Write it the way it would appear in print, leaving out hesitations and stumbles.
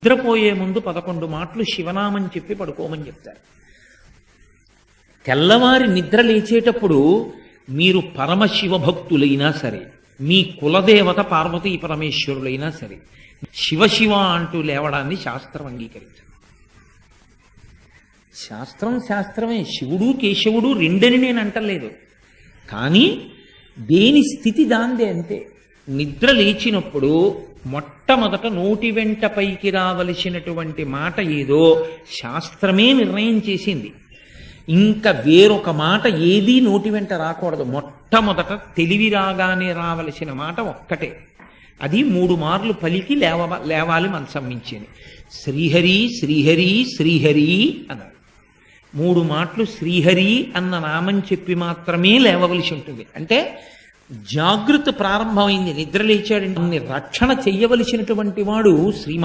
నిద్రపోయే ముందు 11 మాటలు శివనామం చెప్పి పడుకోమని చెప్తారు. తెల్లవారి నిద్ర లేచేటప్పుడు మీరు పరమశివ భక్తులైనా సరే, మీ కులదేవత పార్వతీ పరమేశ్వరులైనా సరే, శివ అంటూ లేవడాన్ని శాస్త్రం అంగీకరించదు. శాస్త్రమే. శివుడు కేశవుడు రెండని నేను అంటలేదు. కానీ దేని స్థితి దాందే అంతే. నిద్ర లేచినప్పుడు మొట్టమొదట నోటి వెంట పైకి రావలసినటువంటి మాట ఏదో శాస్త్రమే నిర్ణయం చేసింది. ఇంకా వేరొక మాట ఏదీ నోటి వెంట రాకూడదు. మొట్టమొదట తెలివి రాగానే రావలసిన మాట ఒక్కటే. అది 3 మార్లు పలికి లేవాలి మనసం మించింది. శ్రీహరి శ్రీహరి శ్రీహరి అన్నారు. 3 మాటలు శ్రీహరి అన్న నామం చెప్పి మాత్రమే లేవవలసి ఉంటుంది. అంటే జాగృతి ప్రారంభమైంది. నిద్ర లేచాడంటే రక్షణ చెయ్యవలసినటువంటి వాడు శ్రీ